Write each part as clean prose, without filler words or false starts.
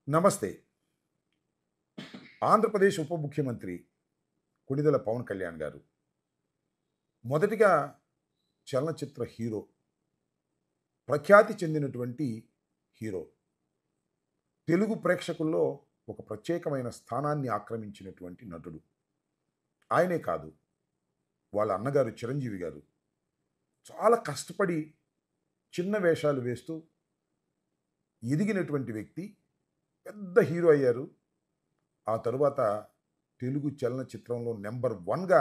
నమస్తే. ఆంధ్రప్రదేశ్ ఉప ముఖ్యమంత్రి కొణిదెల పవన్ కళ్యాణ్ గారు మొదటిగా చలనచిత్ర హీరో, ప్రఖ్యాతి చెందినటువంటి హీరో. తెలుగు ప్రేక్షకుల్లో ఒక ప్రత్యేకమైన స్థానాన్ని ఆక్రమించినటువంటి నటుడు. ఆయనే కాదు, వాళ్ళ అన్నగారు చిరంజీవి గారు చాలా కష్టపడి చిన్న వేషాలు వేస్తూ ఎదిగినటువంటి వ్యక్తి. పెద్ద హీరో అయ్యారు. ఆ తరువాత తెలుగు చలనచిత్రంలో నెంబర్ 1గా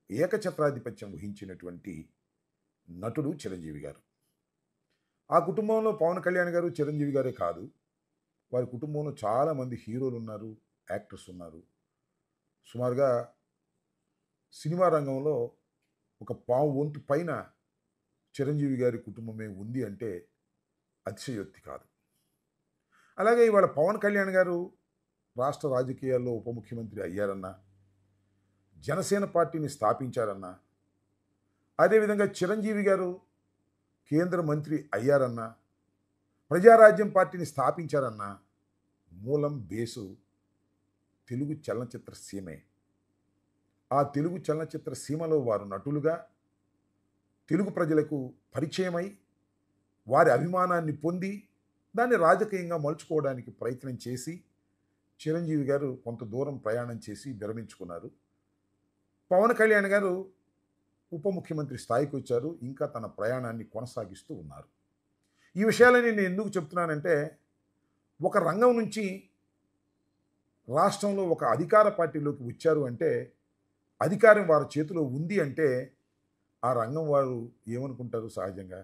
ఏకఛత్రాధిపత్యం వహించినటువంటి నటుడు చిరంజీవి గారు. ఆ కుటుంబంలో పవన్ కళ్యాణ్ గారు, చిరంజీవి గారే కాదు, వారి కుటుంబంలో చాలామంది హీరోలు ఉన్నారు, యాక్టర్స్ ఉన్నారు. సుమారుగా సినిమా రంగంలో ఒక పావు వంతు పైన చిరంజీవి గారి కుటుంబమే ఉంది అంటే అతిశయోక్తి కాదు. అలాగే ఇవాళ పవన్ కళ్యాణ్ గారు రాష్ట్ర రాజకీయాల్లో ఉప ముఖ్యమంత్రి అయ్యారన్నా, జనసేన పార్టీని స్థాపించారన్నా, అదేవిధంగా చిరంజీవి గారు కేంద్ర మంత్రి అయ్యారన్నా, ప్రజారాజ్యం పార్టీని స్థాపించారన్నా, మూలం బేసు తెలుగు చలనచిత్ర సీమే. ఆ తెలుగు చలనచిత్ర సీమలో వారు నటులుగా తెలుగు ప్రజలకు పరిచయమై వారి అభిమానాన్ని పొంది దాన్ని రాజకీయంగా మలుచుకోవడానికి ప్రయత్నం చేసి చిరంజీవి గారు కొంత దూరం ప్రయాణం చేసి విరమించుకున్నారు. పవన్ కళ్యాణ్ గారు ఉప ముఖ్యమంత్రి స్థాయికి వచ్చారు. ఇంకా తన ప్రయాణాన్ని కొనసాగిస్తూ ఉన్నారు. ఈ విషయాలని నేను ఎందుకు చెప్తున్నానంటే, ఒక రంగం నుంచి రాష్ట్రంలో ఒక అధికార పార్టీలోకి వచ్చారు అంటే, అధికారం వారి చేతిలో ఉంది అంటే, ఆ రంగం వారు ఏమనుకుంటారు? సహజంగా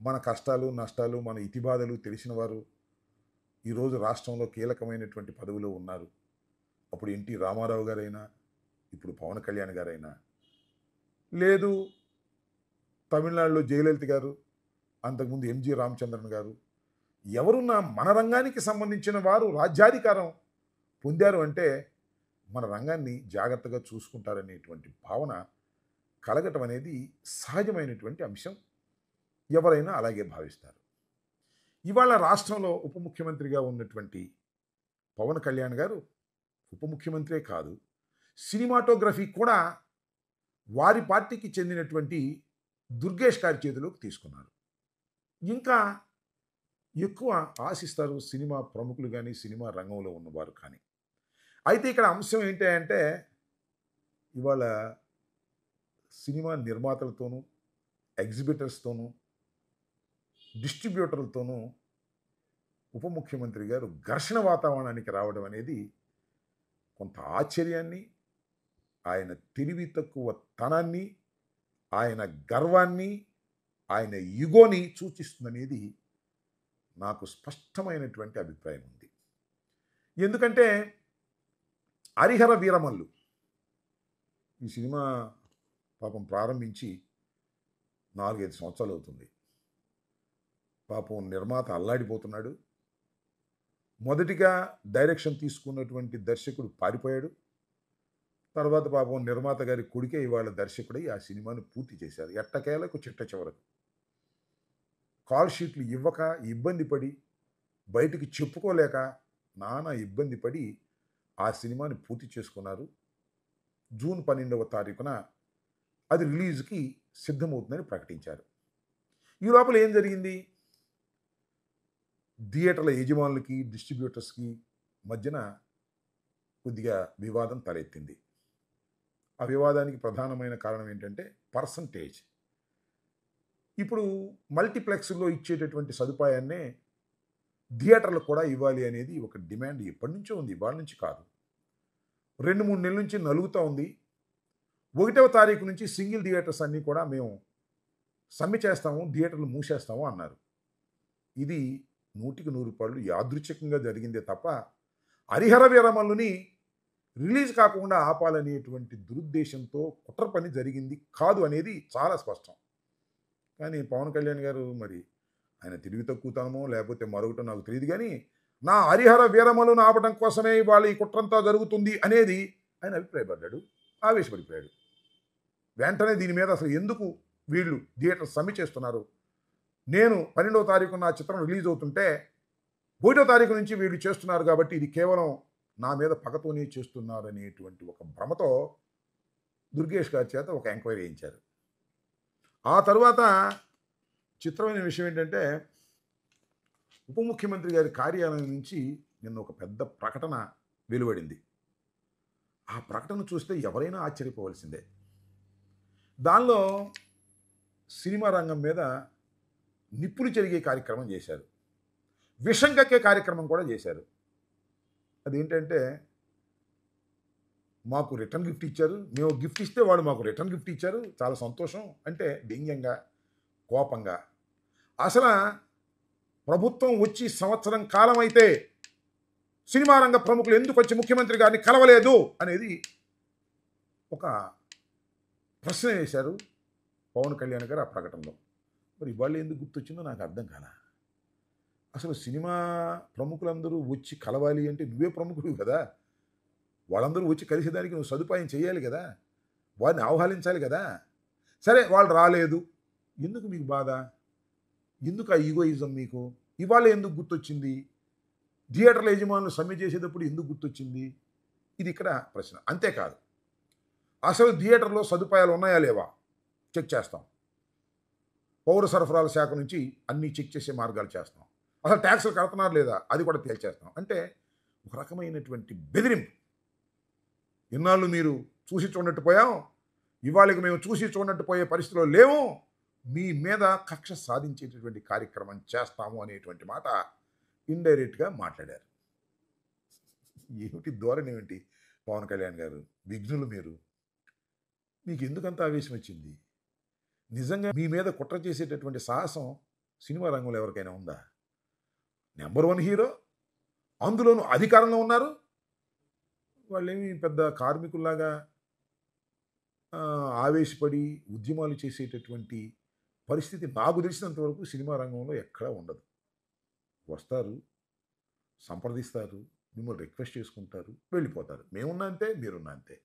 మన కష్టాలు నష్టాలు, మన ఇతిబాధలు తెలిసిన వారు ఈరోజు రాష్ట్రంలో కీలకమైనటువంటి పదవిలో ఉన్నారు. అప్పుడు ఎన్టీ రామారావు గారైనా, ఇప్పుడు పవన్ కళ్యాణ్ గారైనా, లేదు తమిళనాడులో జయలలిత గారు, అంతకుముందు ఎంజి రామచంద్రన్ గారు, ఎవరున్నా మన రంగానికి సంబంధించిన వారు రాజ్యాధికారం పొందారు అంటే మన రంగాన్ని జాగ్రత్తగా చూసుకుంటారనేటువంటి భావన కలగటం అనేది సహజమైనటువంటి అంశం. ఎవరైనా అలాగే భావిస్తారు. ఇవాళ రాష్ట్రంలో ఉప ముఖ్యమంత్రిగా ఉన్నటువంటి పవన్ కళ్యాణ్ గారు ఉప ముఖ్యమంత్రే కాదు, సినిమాటోగ్రఫీ కూడా వారి పార్టీకి చెందినటువంటి దుర్గేష్ గారి చేతిలోకి తీసుకున్నారు. ఇంకా ఎక్కువ ఆశిస్తారు సినిమా ప్రముఖులు కానీ, సినిమా రంగంలో ఉన్నవారు కానీ. అయితే ఇక్కడ అంశం ఏంటి అంటే, ఇవాళ సినిమా నిర్మాతలతోనూ, ఎగ్జిబిటర్స్తోనూ, డిస్ట్రిబ్యూటర్లతోనూ ఉప ముఖ్యమంత్రి గారు ఘర్షణ వాతావరణానికి రావడం అనేది కొంత ఆశ్చర్యాన్ని, ఆయన తెలివి తక్కువ తనాన్ని, ఆయన గర్వాన్ని, ఆయన ఇగోని సూచిస్తుందనేది నాకు స్పష్టమైనటువంటి అభిప్రాయం ఉంది. ఎందుకంటే హరిహర వీరమల్లు ఈ సినిమా పాపం ప్రారంభించి 4-5 సంవత్సరాలు అవుతుంది. పాపం నిర్మాత అల్లాడిపోతున్నాడు. మొదటిగా డైరెక్షన్ తీసుకున్నటువంటి దర్శకుడు పారిపోయాడు. తర్వాత పాపం నిర్మాత గారి కొడుకే ఇవాళ దర్శకుడై ఆ సినిమాను పూర్తి చేశారు. ఎట్టకేలకు చిట్ట చివరకు కాల్ షీట్లు ఇవ్వక ఇబ్బంది పడి, బయటికి చెప్పుకోలేక నానా ఇబ్బంది పడి ఆ సినిమాని పూర్తి చేసుకున్నారు. జూన్ 12వ తారీఖున అది రిలీజ్కి సిద్ధమవుతుందని ప్రకటించారు. ఈ లోపల ఏం జరిగింది? థియేటర్ల యజమానులకి, డిస్ట్రిబ్యూటర్స్కి మధ్యన కొద్దిగా వివాదం తలెత్తింది. ఆ వివాదానికి ప్రధానమైన కారణం ఏంటంటే పర్సంటేజ్. ఇప్పుడు మల్టీప్లెక్స్లో ఇచ్చేటటువంటి సదుపాయాన్నే థియేటర్లు కూడా ఇవ్వాలి అనేది ఒక డిమాండ్ ఎప్పటి నుంచో ఉంది, ఇవాళ నుంచి కాదు. 2-3 నెలల నుంచి నలుగుతూ ఉంది. 1వ తారీఖు నుంచి సింగిల్ థియేటర్స్ అన్నీ కూడా మేము సమ్మె చేస్తాము, థియేటర్లు మూసేస్తాము అన్నారు. ఇది 100% యాదృచ్ఛికంగా జరిగిందే తప్ప హరిహర వీరమల్లుని రిలీజ్ కాకుండా ఆపాలనేటువంటి దురుద్దేశంతో కుట్ర పని జరిగింది కాదు అనేది చాలా స్పష్టం. కానీ పవన్ కళ్యాణ్ గారు మరి ఆయన తెలివి తక్కువతనమో లేకపోతే మరొకటో నాకు తెలియదు, కానీ నా హరిహర వీరమల్లును ఆపడం కోసమే ఇవాళ ఈ కుట్రంతా జరుగుతుంది అనేది ఆయన అభిప్రాయపడ్డాడు, ఆవేశపడిపోయాడు. వెంటనే దీని మీద అసలు ఎందుకు వీళ్ళు థియేటర్ సమ్మె చేస్తున్నారు, నేను 12వ తారీఖు నా చిత్రం రిలీజ్ అవుతుంటే ఒకటో తారీఖు నుంచి వీళ్ళు చేస్తున్నారు కాబట్టి ఇది కేవలం నా మీద పగతోనే చేస్తున్నారు అనేటువంటి ఒక భ్రమతో దుర్గేష్ గారి చేత ఒక ఎంక్వైరీ చేయించారు. ఆ తర్వాత చిత్రమైన విషయం ఏంటంటే ఉప ముఖ్యమంత్రి గారి కార్యాలయం నుంచి నిన్న ఒక పెద్ద ప్రకటన వెలువడింది. ఆ ప్రకటన చూస్తే ఎవరైనా ఆశ్చర్యపోవలసిందే. దానిలో సినిమా రంగం మీద నిప్పులు చెరిగే కార్యక్రమం చేశారు, విషం కక్కే కార్యక్రమం కూడా చేశారు. అదేంటంటే మాకు రిటర్న్ గిఫ్ట్ ఇచ్చారు, మేము గిఫ్ట్ ఇస్తే వాళ్ళు మాకు రిటర్న్ గిఫ్ట్ ఇచ్చారు, చాలా సంతోషం అంటే వ్యంగ్యంగా, కోపంగా. అసలు ప్రభుత్వం వచ్చి సంవత్సరం కాలం అయితే సినిమా రంగ ప్రముఖులు ఎందుకు వచ్చి ముఖ్యమంత్రి గారిని కలవలేదు అనేది ఒక ప్రశ్న వేశారు పవన్ కళ్యాణ్ గారు ఆ ప్రకటనలో. మరి ఇవాళ ఎందుకు గుర్తొచ్చిందో నాకు అర్థం కాల. అసలు సినిమా ప్రముఖులందరూ వచ్చి కలవాలి అంటే నువ్వే ప్రముఖుడు కదా, వాళ్ళందరూ వచ్చి కలిసేదానికి నువ్వు సదుపాయం చేయాలి కదా, వారిని ఆహ్వానించాలి కదా. సరే వాళ్ళు రాలేదు, ఎందుకు మీకు బాధ, ఎందుకు ఆ ఈగోయిజం మీకు? ఇవాళ ఎందుకు గుర్తొచ్చింది? థియేటర్ల యజమానులు సమ్మె చేసేటప్పుడు ఎందుకు గుర్తొచ్చింది? ఇది ఇక్కడ ప్రశ్న. అంతేకాదు, అసలు థియేటర్లో సదుపాయాలు ఉన్నాయా లేవా చెక్ చేస్తాం. పౌర సరఫరాల శాఖ నుంచి అన్నీ చెక్ చేసే మార్గాలు చేస్తాం. అసలు ట్యాక్సులు కడుతున్నారు లేదా అది కూడా తేల్చేస్తాం. అంటే ఒక రకమైనటువంటి బెదిరింపు. ఇన్నాళ్ళు మీరు చూసి చూడనట్టు పోయాం, ఇవాళకి మేము చూసి చూడనట్టు పోయే పరిస్థితిలో లేవు, మీ మీద కక్ష సాధించేటటువంటి కార్యక్రమం చేస్తాము అనేటువంటి మాట ఇండైరెక్ట్గా మాట్లాడారు. ఏమిటి ధోరణి ఏమిటి పవన్ కళ్యాణ్ గారు? విఘ్నులు మీరు, మీకు ఎందుకంత ఆవేశం వచ్చింది? నిజంగా మీ మీద కుట్ర చేసేటటువంటి సాహసం సినిమా రంగంలో ఎవరికైనా ఉందా? నెంబర్ 1 హీరో, అందులోనూ అధికారంలో ఉన్నారు. వాళ్ళేమి పెద్ద కార్మికుల్లాగా ఆవేశపడి ఉద్యమాలు చేసేటటువంటి పరిస్థితి నాకు తెలిసినంత వరకు సినిమా రంగంలో ఎక్కడా ఉండదు. వస్తారు, సంప్రదిస్తారు, మిమ్మల్ని రిక్వెస్ట్ చేసుకుంటారు, వెళ్ళిపోతారు. మేమున్నా అంతే, మీరున్నా అంతే.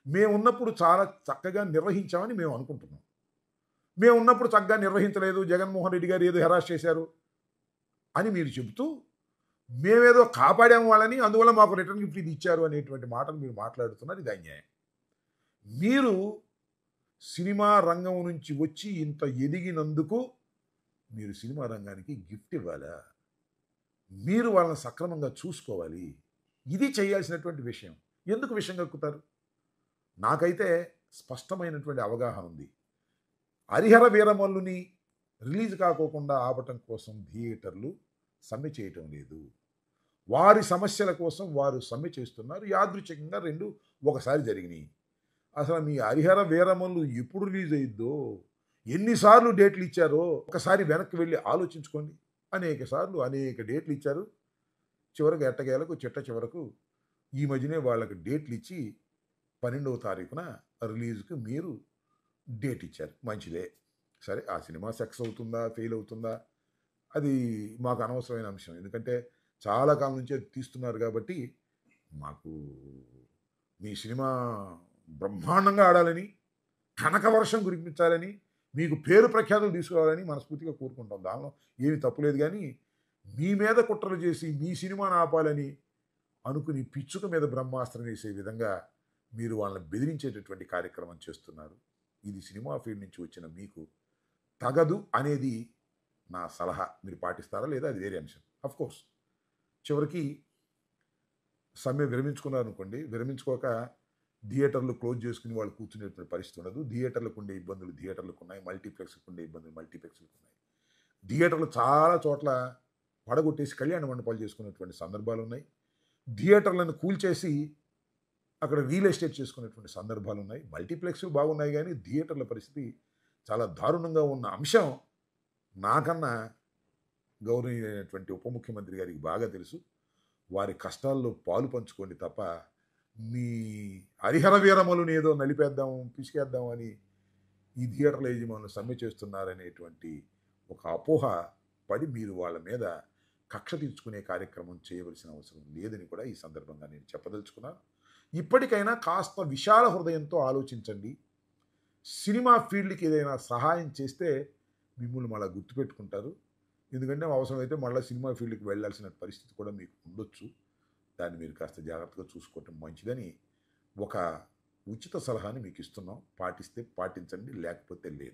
మేమున్నప్పుడు చాలా చక్కగా నిర్వహించామని మేము అనుకుంటున్నాం. మేమున్నప్పుడు చక్కగా నిర్వహించలేదు, జగన్మోహన్ రెడ్డి గారు ఏదో హెరాస్ చేశారు అని మీరు చెబుతూ మేమేదో కాపాడాము వాళ్ళని, అందువల్ల మాకు రిటర్న్ గిఫ్ట్ ఇది ఇచ్చారు అనేటువంటి మాటలు మీరు మాట్లాడుతున్నారు. ఇది అన్యాయం. మీరు సినిమా రంగం నుంచి వచ్చి ఇంత ఎదిగినందుకు మీరు సినిమా రంగానికి గిఫ్ట్ ఇవ్వాలా? మీరు వాళ్ళని సక్రమంగా చూసుకోవాలి. ఇది చేయాల్సినటువంటి విషయం. ఎందుకు విషయం కక్కుతారు? నాకైతే స్పష్టమైనటువంటి అవగాహన ఉంది. హరిహర వీరమల్లుని రిలీజ్ కాకోకుండా ఆపటం కోసం థియేటర్లు సమ్మె చేయటం లేదు. వారి సమస్యల కోసం వారు సమ్మె చేస్తున్నారు. యాదృచ్ఛికంగా రెండు ఒకసారి జరిగినాయి. అసలు మీ హరిహర వీరమల్లు ఎప్పుడు రిలీజ్ అయ్యిద్దో, ఎన్నిసార్లు డేట్లు ఇచ్చారో ఒకసారి వెనక్కి వెళ్ళి ఆలోచించుకోండి. అనేక సార్లు అనేక డేట్లు ఇచ్చారు. చివరికి ఎట్టకేలకు చిట్ట చివరకు ఈ మధ్యనే వాళ్ళకి డేట్లు ఇచ్చి 12వ తారీఖున రిలీజ్కి మీరు డేట్ ఇచ్చారు. మంచిదే. సరే, ఆ సినిమా సక్సెస్ అవుతుందా, ఫెయిల్ అవుతుందా, అది మాకు అనవసరమైన అంశం. ఎందుకంటే చాలా కాలం నుంచి అది తీస్తున్నారు కాబట్టి మాకు మీ సినిమా బ్రహ్మాండంగా ఆడాలని, కనకవర్షం కురిపించాలని, మీకు పేరు ప్రఖ్యాతులు తీసుకురావాలని మనస్ఫూర్తిగా కోరుకుంటాం. దానిలో ఏమి తప్పులేదు. కానీ మీ మీద కుట్రలు చేసి మీ సినిమాను ఆపాలని అనుకుని పిచ్చుక మీద బ్రహ్మాస్త్రం వేసే విధంగా మీరు వాళ్ళని బెదిరించేటటువంటి కార్యక్రమం చేస్తున్నారు. ఇది సినిమా ఫీల్డ్ నుంచి వచ్చిన మీకు తగదు అనేది నా సలహా. మీరు పాటిస్తారా లేదా అది వేరే అంశం. అఫ్కోర్స్ చివరికి సమ్మె విరమించుకున్నారనుకోండి, విరమించుకోక థియేటర్లు క్లోజ్ చేసుకుని వాళ్ళు కూర్చునేటువంటి పరిస్థితి ఉండదు. థియేటర్లకు ఉండే ఇబ్బందులు థియేటర్లకు ఉన్నాయి, మల్టీప్లెక్స్కి ఉండే ఇబ్బందులు మల్టీప్లెక్స్లకు ఉన్నాయి. థియేటర్లు చాలా చోట్ల పడగొట్టేసి కళ్యాణ మండపాలు చేసుకునేటువంటి సందర్భాలు ఉన్నాయి. థియేటర్లను కూల్చేసి అక్కడ రియల్ ఎస్టేట్ చేసుకునేటువంటి సందర్భాలు ఉన్నాయి. మల్టీప్లెక్స్లు బాగున్నాయి, కానీ థియేటర్ల పరిస్థితి చాలా దారుణంగా ఉన్న అంశం నాకన్నా గౌరవనీయులైనటువంటి ఉప ముఖ్యమంత్రి గారికి బాగా తెలుసు. వారి కష్టాల్లో పాలు పంచుకోండి తప్ప మీ హరిహర వీరమలుని ఏదో నలిపేద్దాం, పిసికేద్దాం అని ఈ థియేటర్ల యజమానులు సమ్మె చేస్తున్నారనేటువంటి ఒక అపోహ పడి మీరు వాళ్ళ మీద కక్ష తీర్చుకునే కార్యక్రమం చేయవలసిన అవసరం లేదని కూడా ఈ సందర్భంగా నేను చెప్పదలుచుకున్నాను. ఇప్పటికైనా కాస్త విశాల హృదయంతో ఆలోచించండి. సినిమా ఫీల్డ్కి ఏదైనా సహాయం చేస్తే మిమ్మల్ని మళ్ళీ గుర్తుపెట్టుకుంటారు. ఎందుకంటే అవసరమైతే మళ్ళీ సినిమా ఫీల్డ్కి వెళ్ళాల్సిన పరిస్థితి కూడా మీకు ఉండొచ్చు. దాన్ని మీరు కాస్త జాగ్రత్తగా చూసుకోవటం మంచిదని ఒక ఉచిత సలహాని మీకు ఇస్తున్నాం. పాటిస్తే పాటించండి, లేకపోతే లేదు.